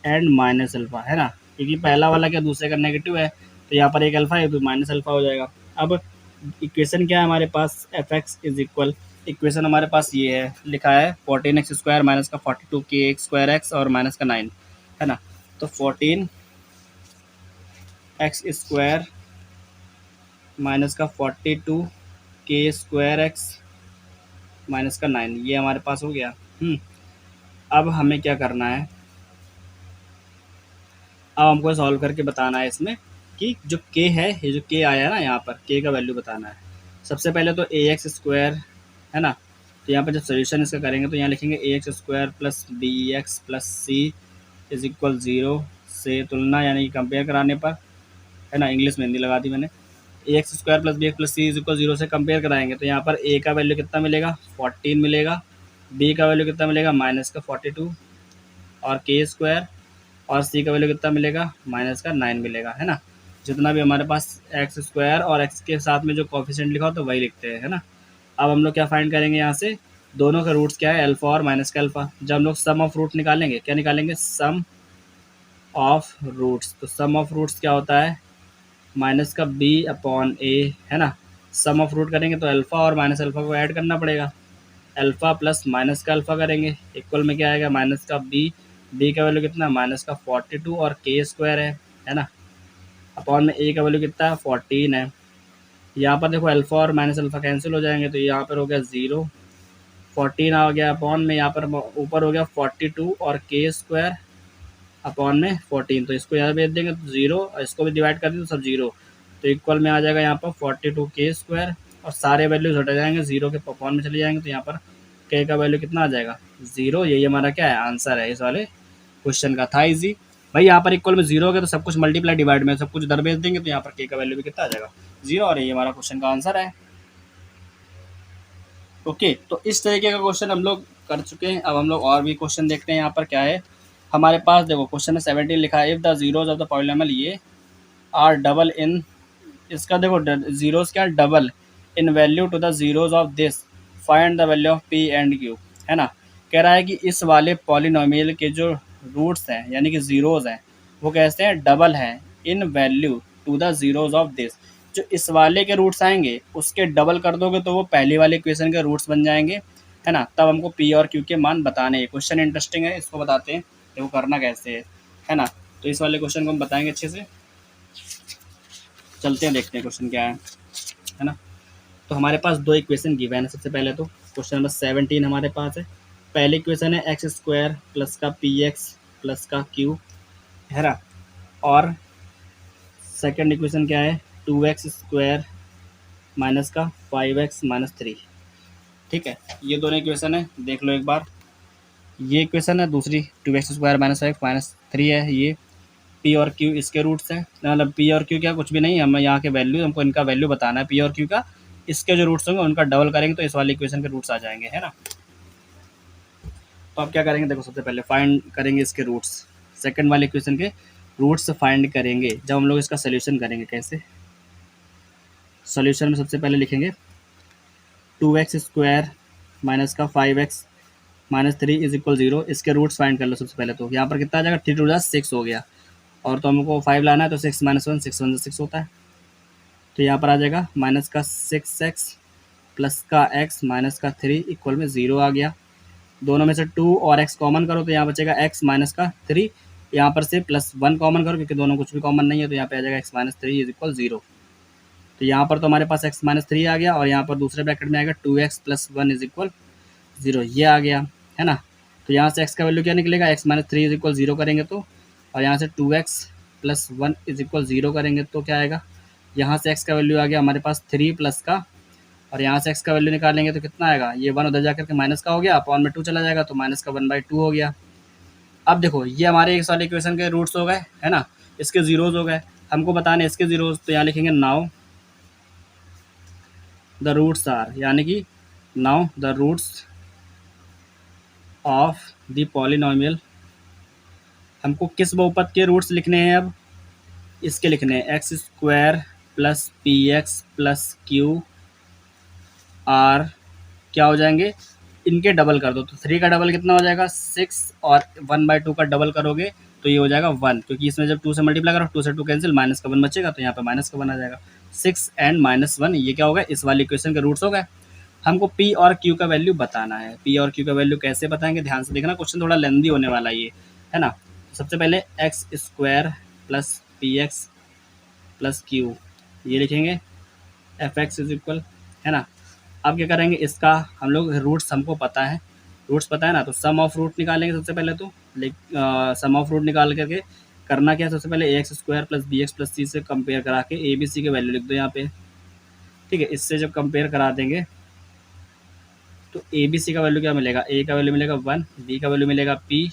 and minus alpha, है ना, क्योंकि पहला वाला क्या दूसरे का नेगेटिव है, तो यहाँ पर एक अल्फा है तो माइनस अल्फा हो जाएगा। अब इक्वेशन क्या है हमारे पास, f x is equal, equation हमारे पास ये है, लिखा है 14x स्क्वायर माइनस का 42 के स्क्वायर एक्स और माइनस का 9, है ना। तो 14x स्क्वायर माइनस का 42 के स्क्वायर एक्स माइनस का 9, ये हमारे पास हो गया। अब हमें क्या करना है, अब हमको सॉल्व करके बताना है इसमें कि जो k है, ये जो k आया ना यहाँ पर k का वैल्यू बताना है। सबसे पहले तो ax स्क्वायर, है ना, तो यहाँ पर जब सोल्यूशन इसका करेंगे तो यहाँ लिखेंगे ax square plus B x plus C is equal 0 से तुलना यानी कि कंपेयर कराने पर, है ना, इंग्लिश में हिंदी लगा दी मैंने। ax square plus B x plus C is equal 0 से कंपेयर कराएंगे तो यहाँ पर a का वैल्यू कितना मिलेगा 14 मिलेगा, बी का वैल्यू कितना मिलेगा -42 और के स्क्वायर, और सी का वैल्यू कितना मिलेगा -9 मिलेगा, है ना। जितना भी हमारे पास एक्स स्क्वायर और एक्स के साथ में जो कोफिशिएंट लिखा हो तो वही लिखते हैं, है ना। अब हम लोग क्या फाइंड करेंगे यहाँ से, दोनों का रूट्स क्या है, अल्फा और माइनस का अल्फा। जब हम लोग सम ऑफ रूट निकालेंगे, क्या निकालेंगे, सम ऑफ रूट्स। तो सम ऑफ रूट्स क्या होता है, माइनस का बी अपॉन ए, है ना। सम ऑफ रूट करेंगे तो अल्फा और माइनस अल्फा को ऐड करना पड़ेगा, अल्फा प्लस माइनस का अल्फा करेंगे, इक्वल में क्या आएगा, माइनस का बी, बी का वैल्यू कितना -42 और के स्क्वायर है ना, अपॉन में ए का वैल्यू कितना है 14 है। यहाँ पर देखो अल्फा और माइनस अल्फा कैंसिल हो जाएंगे, तो यहाँ पर हो गया 0, 14 आ गया अपॉन में, यहाँ पर ऊपर हो गया 42 और के स्क्वायर अपॉन में 14, तो इसको यहाँ भेज देंगे तो 0, और इसको भी डिवाइड कर देंगे तो सब 0, तो इक्वल में आ जाएगा यहाँ पर 42 के स्क्वायर, और सारे वैल्यूज हट जाएंगे, 0 के अपॉन में चले जाएंगे, तो यहाँ पर के का वैल्यू कितना आ जाएगा 0। यही हमारा क्या है, आंसर है इस वाले क्वेश्चन का। था इजी भाई, यहाँ पर इक्वल में 0 हो गया तो सब कुछ मल्टीप्लाई डिवाइड में सब कुछ इधर भेज देंगे, तो यहाँ पर के का वैल्यू भी कितना आ जाएगा 0, और ये हमारा क्वेश्चन का आंसर है। ओके, तो इस तरीके का क्वेश्चन हम लोग कर चुके हैं। अब हम लोग और भी क्वेश्चन देखते हैं। यहाँ पर क्या है हमारे पास, देखो क्वेश्चन में 17 लिखा है, if the zeros of the polynomial ये आर डबल इन, इसका देखो जीरोज क्या double in value to the zeros of this, find the value of P and Q, है ना। कह रहा है कि इस वाले पॉलिनोमियल के जो रूट्स हैं यानी कि जीरोज हैं वो कैसे हैं, डबल हैं इन value to the zeros of this. जो इस वाले के रूट्स आएंगे उसके डबल कर दोगे तो वो पहले वाले इक्वेशन के रूट्स बन जाएंगे, है ना। तब हमको पी और क्यू के मान बताने हैं। क्वेश्चन इंटरेस्टिंग है, इसको बताते हैं देखो करना कैसे है ना। तो इस वाले क्वेश्चन को हम बताएंगे अच्छे से, चलते हैं देखते हैं क्वेश्चन क्या है ना। तो हमारे पास दो इक्वेशन गिवन है। सबसे पहले तो क्वेश्चन नंबर 17 हमारे पास है। पहली इक्वेशन है एक्स स्क्वायर प्लस का पी एक्स प्लस का क्यू, है ना। और सेकंड इक्वेशन क्या है, 2x स्क्वायर माइनस का 5x माइनस 3। ठीक है, ये दोनों इक्वेशन है, देख लो एक बार। ये इक्वेशन है दूसरी, 2x स्क्वायर माइनस 5 माइनस 3 है। ये पी और क्यू इसके रूट्स हैं, मतलब पी और क्यू क्या कुछ भी नहीं, हमें यहाँ के वैल्यू, हमको इनका वैल्यू बताना है पी और क्यू का। इसके जो रूट्स होंगे उनका डबल करेंगे तो इस वाली इक्वेशन के रूट्स आ जाएंगे, है ना। तो अब क्या करेंगे, देखो सबसे पहले फाइंड करेंगे इसके रूट्स, सेकंड वाले इक्वेशन के रूट्स फाइंड करेंगे। जब हम लोग इसका सोल्यूशन करेंगे, कैसे सोल्यूशन में सबसे पहले लिखेंगे 2x स्क्वायर माइनस का 5x माइनस 3 इज इक्वल 0। इसके रूट्स फाइंड कर लो सबसे पहले। तो यहाँ पर कितना आ जाएगा, 3 टू 6 हो गया, और तो हमको 5 लाना है तो 6 माइनस 1 6 1 6 होता है। तो यहाँ पर आ जाएगा माइनस का 6x प्लस का x माइनस का 3 इक्वल में 0 आ गया। दोनों में से 2 और x कॉमन करो तो यहाँ बचेगा x माइनस का 3, यहाँ पर से प्लस 1 कॉमन करो क्योंकि दोनों कुछ भी कॉमन नहीं है, तो यहाँ पे आ जाएगा x माइनस 3 इज इक्वल 0। तो यहाँ पर तो हमारे पास x माइनस 3 आ गया, और यहाँ पर दूसरे ब्रैकेट में आएगा 2x प्लस 1 इज इक्वल 0, ये आ गया, है ना। तो यहाँ से x का वैल्यू क्या निकलेगा, x माइनस 3 इज इक्वल 0 करेंगे तो, और यहाँ से 2x प्लस 1 इज इक्वल 0 करेंगे तो क्या आएगा, यहाँ से x का वैल्यू आ गया हमारे पास 3 प्लस का, और यहाँ से x का वैल्यू निकालेंगे तो कितना आएगा, ये 1 उधर जाकर के माइनस का हो गया, अपॉन में 2 चला जाएगा तो माइनस का 1/2 हो गया। अब देखो ये हमारे इस वाले इक्वेशन के रूट्स हो गए, है ना, इसके जीरोज हो गए। हमको बताने इसके जीरोज, तो यहाँ लिखेंगे नाउ द रूट्स आर, यानी कि now the roots of the polynomial. हमको किस बहुपद के रूट्स लिखने हैं, अब इसके लिखने हैं x square plus P x plus Q R, क्या हो जाएंगे, इनके डबल कर दो तो 3 का डबल कितना हो जाएगा 6, और 1/2 का डबल करोगे तो ये हो जाएगा 1, क्योंकि इसमें जब 2 से मल्टीप्लाई करो 2 से 2 कैंसिल, माइनस का 1 बचेगा, तो यहाँ पे माइनस का 1 आ जाएगा। 6 एंड -1 ये क्या होगा, इस वाली इक्वेशन के रूट्स हो गए। हमको पी और क्यू का वैल्यू बताना है। पी और क्यू का वैल्यू कैसे बताएंगे, ध्यान से देखना, क्वेश्चन थोड़ा लेंदी होने वाला है ये, है ना। सबसे पहले x square plus P x plus Q, ये लिखेंगे एफ एक्स इज इक्वल, है ना। अब क्या करेंगे, इसका हम लोग रूट्स हमको पता है, रूट्स पता है ना, तो सम ऑफ रूट निकालेंगे सबसे पहले। तो सम ऑफ रूट निकाल करके करना क्या है, सबसे पहले a x square plus B x plus c से कंपेयर करा के ए बी सी के वैल्यू लिख दो यहाँ पे। ठीक है, इससे जब कंपेयर करा देंगे तो ए बी सी का वैल्यू क्या मिलेगा, ए का वैल्यू मिलेगा 1, बी का वैल्यू मिलेगा पी,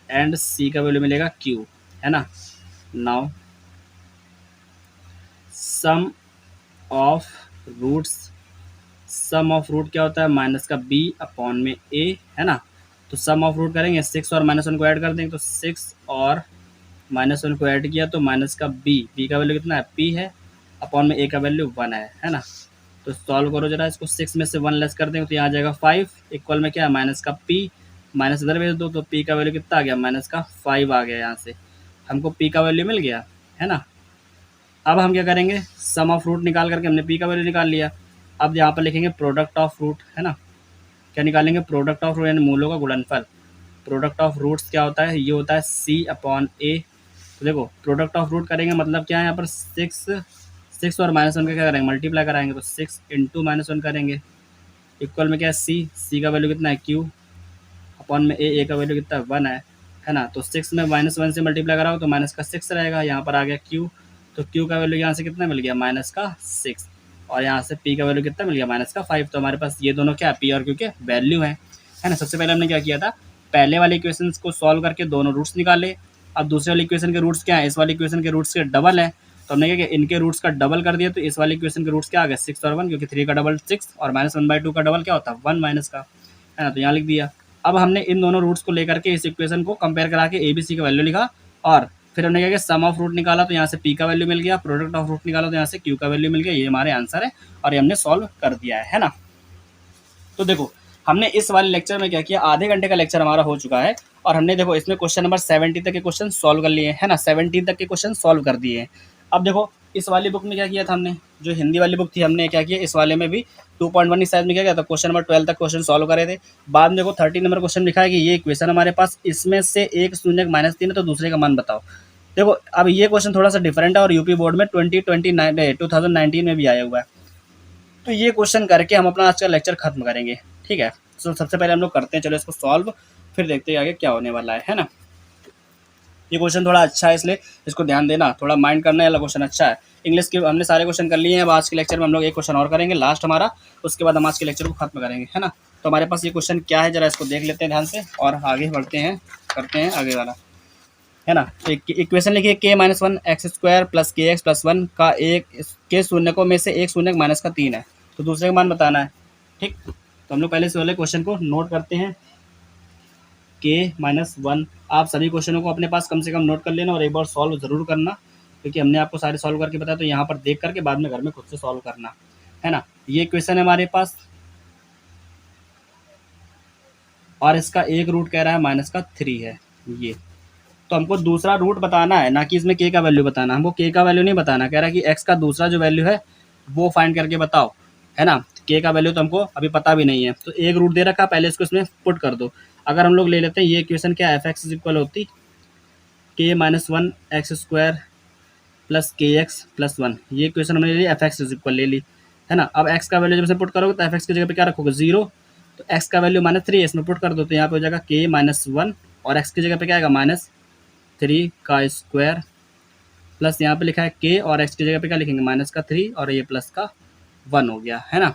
एंड सी का वैल्यू मिलेगा क्यू, है ना। Now sum of roots, sum of root क्या होता है, माइनस का b अपॉन में a, है ना। तो सम ऑफ रूट करेंगे, 6 और -1 को ऐड कर देंगे, तो 6 और -1 को ऐड किया तो माइनस का b का वैल्यू कितना है, p है, अपॉन में a का वैल्यू 1 है ना। तो सॉल्व करो जरा इसको, 6 में से 1 लेस कर देंगे तो यहाँ आ जाएगा 5, इक्वल में क्या है, माइनस का p, माइनस इधर भेज दो तो p का वैल्यू कितना आ गया, माइनस का 5 आ गया। यहाँ से हमको p का वैल्यू मिल गया, है ना। अब हम क्या करेंगे, सम ऑफ रूट निकाल करके हमने p का वैल्यू निकाल लिया। अब यहाँ पर लिखेंगे प्रोडक्ट ऑफ रूट, है ना। क्या निकालेंगे, प्रोडक्ट ऑफ रूट यानी मूलों का गुणनफल। प्रोडक्ट ऑफ रूट्स क्या होता है, ये होता है c अपॉन a। तो देखो प्रोडक्ट ऑफ रूट करेंगे मतलब क्या है, यहाँ पर 6 और -1 का क्या करेंगे, मल्टीप्लाई कराएंगे, तो 6 इंटू -1 करेंगे, इक्वल में क्या है c का वैल्यू कितना है q, अपॉन में a का वैल्यू कितना है 1 है ना। तो 6 में -1 से मल्टीप्लाई कराओ तो माइनस का 6 रहेगा, यहाँ पर आ गया q, तो q का वैल्यू यहाँ से कितना मिल गया, माइनस का 6, और यहाँ से p का वैल्यू कितना मिल गया, माइनस का 5। तो हमारे पास ये दोनों क्या है, p और q के वैल्यू है ना। सबसे पहले हमने क्या किया था, पहले वाले इक्वेशन को सॉल्व करके दोनों रूट्स निकाले। अब दूसरे वाले इक्वेशन के रूट्स क्या है, इस वाले इक्वेशन के रूट्स के डबल है, तो हमने क्या किया, इनके रूट्स का डबल कर दिया, तो इस वाले इक्वेशन के रूट्स क्या आ गए, 6 और 1, क्योंकि 3 का डबल 6 और -1/2 का डबल क्या होता है 1 माइनस का, है ना। तो यहाँ लिख दिया। अब हमने इन दोनों रूट्स को लेकर के इस इक्वेशन को कंपेयर करा के ए बी सी का वैल्यू लिखा, और फिर हमने क्या किया, सम ऑफ रूट निकाला तो यहाँ से p का वैल्यू मिल गया, प्रोडक्ट ऑफ रूट निकाला तो यहाँ से q का वैल्यू मिल गया। ये हमारे आंसर है और ये हमने सॉल्व कर दिया है ना। तो देखो हमने इस वाले लेक्चर में क्या किया, आधे घंटे का लेक्चर हमारा हो चुका है और हमने देखो इसमें क्वेश्चन नंबर 70 तक के क्वेश्चन सॉल्व कर लिए है ना, 17 तक के क्वेश्चन सॉल्व कर दिए हैं। अब देखो इस वाली बुक में क्या किया था हमने, जो हिंदी वाली बुक थी हमने क्या किया, इस वाले में भी 2.1 साइज में क्या किया था, क्वेश्चन नंबर 12 तक क्वेश्चन सॉल्व करे थे। बाद में देखो 30 नंबर क्वेश्चन लिखा है कि ये इक्वेशन हमारे पास, इसमें से एक शून्य -3 है तो दूसरे का मान बताओ। देखो अब ये क्वेश्चन थोड़ा सा डिफरेंट है और यूपी बोर्ड में 2019 में भी आया हुआ है। तो ये क्वेश्चन करके हम अपना आज का लेक्चर खत्म करेंगे, ठीक है। तो सबसे पहले हम लोग करते हैं, चलो इसको सॉल्व, फिर देखते हैं आगे क्या होने वाला है ना। ये क्वेश्चन थोड़ा अच्छा है इसलिए इसको ध्यान देना, थोड़ा माइंड करने वाला क्वेश्चन अच्छा है। इंग्लिश के हमने सारे क्वेश्चन कर लिए हैं, अब आज के लेक्चर में हम लोग एक क्वेश्चन और करेंगे लास्ट हमारा, उसके बाद हम आज के लेक्चर को खत्म करेंगे, है ना। तो हमारे पास ये क्वेश्चन क्या है, जरा इसको देख लेते हैं ध्यान से और आगे बढ़ते हैं, करते हैं आगे वाला, है ना। तो इक्वेशन लिखिए k-1 x² प्लस के एक्स प्लस 1 का एक के शून्यकों में से एक शून्य माइनस का 3 है, तो दूसरे का मान बताना है, ठीक। तो हम लोग पहले से वाले क्वेश्चन को नोट करते हैं, k-1। आप सभी क्वेश्चनों को अपने पास कम से कम नोट कर लेना और एक बार सॉल्व ज़रूर करना, क्योंकि हमने आपको सारे सॉल्व करके बताया, तो यहाँ पर देख करके बाद में घर में खुद से सॉल्व करना, है ना। ये क्वेश्चन है हमारे पास और इसका एक रूट कह रहा है -3 है ये, तो हमको दूसरा रूट बताना है, ना कि इसमें k का वैल्यू बताना। हमको k का वैल्यू नहीं बताना, कह रहा है कि x का दूसरा जो वैल्यू है वो फाइंड करके बताओ, है ना। k का वैल्यू तो हमको अभी पता भी नहीं है, तो एक रूट दे रखा, पहले इसको इसमें पुट कर दो। अगर हम लोग ले लेते हैं ये इक्वेशन क्या, एफ एक्स इक्वल होती k-1 x² प्लस के एक्स प्लस 1, ये इक्वेशन हमने ले ली, एफ एक्स इक्वल ले ली, है ना। अब x का वैल्यू जब इसमें पुट करोगे तो एफ एक्स की जगह पे क्या रखोगे 0, तो x का वैल्यू -3 है, इसमें पुट कर दो तो यहाँ पे हो जाएगा k-1 और x की जगह पे क्या आएगा -3 का स्क्वायर, प्लस यहाँ पे लिखा है k और x की जगह पे क्या लिखेंगे -3 और ये प्लस का 1 हो गया, है ना।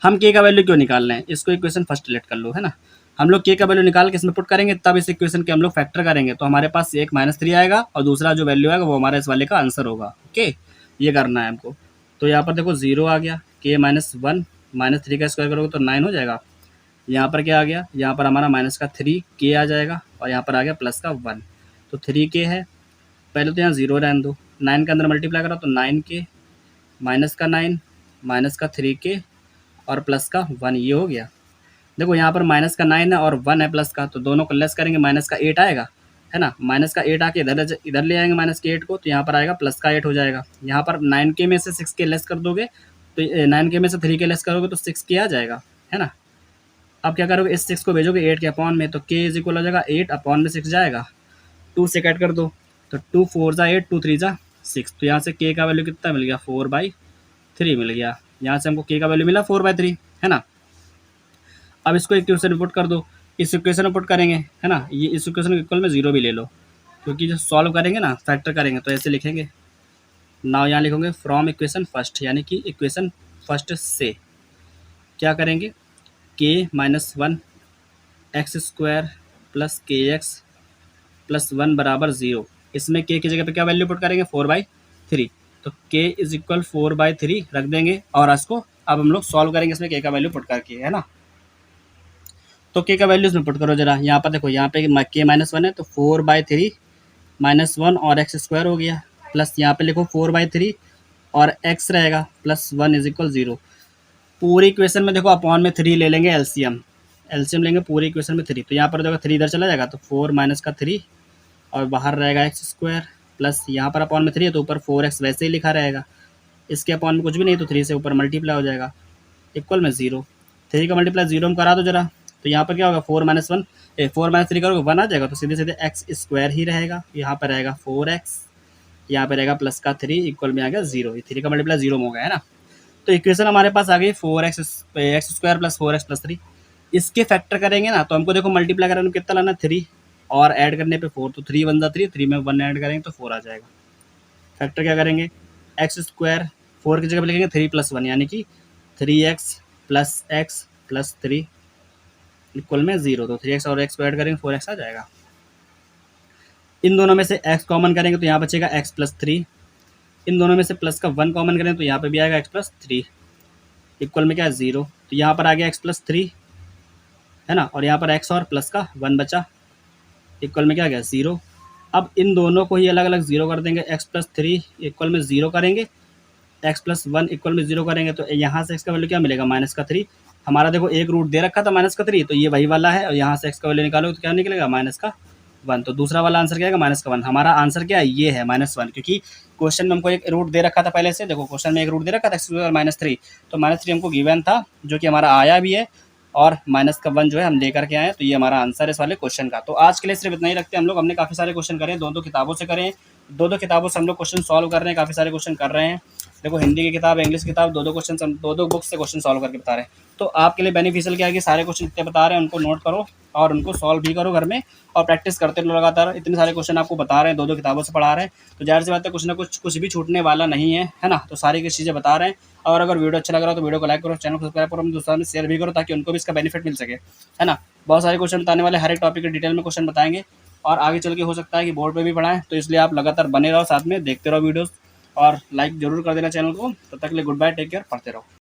हम k का वैल्यू क्यों निकाल रहे हैं, इसको इक्वेशन फर्स्ट लेट कर लो, है ना। हम लोग k का वैल्यू निकाल के इसमें पुट करेंगे, तब इस इक्वेशन के हम लोग फैक्टर करेंगे, तो हमारे पास एक -3 आएगा और दूसरा जो वैल्यू आएगा वो हमारे इस वाले का आंसर होगा, ओके। ये करना है हमको। तो यहाँ पर देखो 0 आ गया, k-1 -3 का स्क्वायर करोगे तो 9 हो जाएगा। यहाँ पर क्या आ गया, यहाँ पर हमारा -3 k आ जाएगा और यहाँ पर आ गया प्लस का 1, तो 3k है। पहले तो यहाँ 0 रहने दो, 9 के अंदर मल्टीप्लाई करो तो 9k, माइनस का 9, माइनस का 3k और प्लस का 1, ये हो गया। देखो यहाँ पर माइनस का 9 है और 1 है प्लस का, तो दोनों को लेस करेंगे, माइनस का 8 आएगा, है ना। माइनस का 8 आके इधर ले आएंगे माइनस के 8 को, तो यहाँ पर आएगा प्लस का 8 हो जाएगा। यहाँ पर 9k में से 6k लेस कर दोगे तो 9k में से 3k लेस करोगे तो 6k आ जाएगा, है ना। अब क्या करोगे, इस 6 को भेजोगे 8 के अपॉन में, तो k इज इक्वल हो जाएगा 8 अपॉन में 6 जाएगा, 2 से कट कर दो तो 2 4 जा 8, 2 3 जा 6, तो यहाँ से k का वैल्यू कितना मिल गया 4/3 मिल गया। यहाँ से हमको k का वैल्यू मिला 4/3, है ना। अब इसको इक्वेशन में पुट कर दो, इस इक्वेशन में पुट करेंगे, है ना। ये इस इक्वेशन के इक्वल में 0 भी ले लो, क्योंकि जब सॉल्व करेंगे ना, फैक्टर करेंगे तो ऐसे लिखेंगे। नाउ यहाँ लिखोगे फ्रॉम इक्वेशन फर्स्ट, यानी कि इक्वेशन फर्स्ट से क्या करेंगे, k-1 x² प्लस के एक्स प्लस 1 बराबर 0। इसमें k की जगह पे क्या वैल्यू पुट करेंगे 4/3, तो k इज इक्वल 4/3 रख देंगे और इसको अब हम लोग सॉल्व करेंगे इसमें के का वैल्यू पुट करके, है ना। तो के का वैल्यू इसमें पुट करो जरा, यहाँ पर देखो, यहाँ पे के -1 है तो 4/3 -1 और एक्स स्क्वायर हो गया, प्लस यहाँ पे लिखो 4/3 और एक्स रहेगा प्लस 1 इज इक्वल 0। पूरी इक्वेशन में देखो अपॉन में 3 ले लेंगे, एलसीएम एलसीएम लेंगे पूरी इक्वेशन में 3, तो यहाँ पर देखो 3 इधर चला जाएगा तो 4 माइनस का 3 और बाहर रहेगा एक्स स्क्वायर, प्लस यहाँ पर अपॉन में 3 है तो ऊपर 4x वैसे ही लिखा रहेगा, इसके अपॉन में कुछ भी नहीं तो 3 से ऊपर मल्टीप्लाई हो जाएगा, इक्वल में 0। 3 का मल्टीप्लाई 0 में करा दो जरा, तो यहाँ पर क्या होगा 4 - 3 करोगे 1 आ जाएगा, तो सीधे सीधे एक्स स्क्वायर ही रहेगा, यहाँ पर रहेगा 4x, यहाँ पे रहेगा प्लस का 3 इक्वल में आ गया 0, 3 का मल्टीप्लाई 0 में हो गया, है ना। तो इक्वेशन हमारे पास आ गई 4x x square plus 4x plus 3। इसके फैक्टर करेंगे ना तो हमको देखो मल्टीप्लाई करने में कितना लाना, 3 और ऐड करने पे 4, तो 3 × 1 = 3, 3 में 1 ऐड करेंगे तो 4 आ जाएगा। फैक्टर क्या करेंगे, एक्स स्क्वायर 4 की जगह पे लिखेंगे 3 + 1 यानी कि 3x plus x plus 3 equal में 0, तो 3x और x को ऐड करेंगे 4x आ जाएगा। इन दोनों में से x कॉमन करेंगे तो यहाँ बचेगा x प्लस 3, इन दोनों में से प्लस का 1 कॉमन करें तो यहाँ पे भी आएगा x प्लस 3 इक्वल में क्या है 0, तो यहाँ पर आ गया x प्लस 3, है ना, और यहाँ पर x और प्लस का 1 बचा इक्वल में क्या आ गया 0। अब इन दोनों को ही अलग अलग 0 कर देंगे, x प्लस 3 इक्वल में 0 करेंगे, x प्लस 1 इक्वल में 0 करेंगे, तो यहाँ से x का वैल्यू क्या मिलेगा माइनस का 3। हमारा देखो एक रूट दे रखा था माइनस का 3, तो ये वही वाला है, और यहाँ से x का वैल्यू निकालो तो क्या निकलेगा माइनस का 1, तो दूसरा वाला आंसर क्या आएगा माइनस का 1। हमारा आंसर क्या है, ये है -1, क्योंकि क्वेश्चन में हमको एक रूट दे रखा था पहले से, देखो क्वेश्चन में एक रूट दे रखा था -3, तो -3 हमको गिवन था जो कि हमारा आया भी है, और माइनस का 1 जो है हम लेकर के आए हैं, तो ये हमारा आंसर है इस वाले क्वेश्चन का। तो आज के लिए सिर्फ इतना ही रखते हैं हम लोग, हमने काफ़ी सारे क्वेश्चन करे, दो किताबों से करें, दो किताबों से हम लोग क्वेश्चन सॉल्व कर रहे हैं, काफ़ी सारे क्वेश्चन कर रहे हैं। देखो हिंदी की किताब, इंग्लिश की किताब, दो क्वेश्चन हम दो बुक से क्वेश्चन सॉल्व करके बता रहे हैं। तो आपके लिए बेनिफिशियल क्या है कि सारे क्वेश्चन जितने बता रहे हैं उनको नोट करो और उनको सॉल्व भी करो घर में, और प्रैक्टिस करते रहो लगातार। इतने सारे क्वेश्चन आपको बता रहे हैं, दो किताबों से पढ़ा रहे हैं, तो जाहिर सी बात है कुछ ना कुछ भी छूटने वाला नहीं है ना। तो सारी की चीज़ें बता रहे हैं, और अगर वीडियो अच्छा लग रहा है तो वीडियो को लाइक करो, चैनल को सब्सक्राइब करो, दूसरों में शेयर भी करो ताकि उनको भी इसका बेनिफिट मिल सके, है ना। बहुत सारे क्वेश्चन बताने वाले, हर एक टॉपिक के डिटेल में क्वेश्चन बताएंगे, और आगे चल के हो सकता है कि बोर्ड पे भी पढ़ाएं, तो इसलिए आप लगातार बने रहो, साथ में देखते रहो वीडियोस, और लाइक जरूर कर देना चैनल को। तब तक के लिए गुड बाय, टेक केयर, पढ़ते रहो।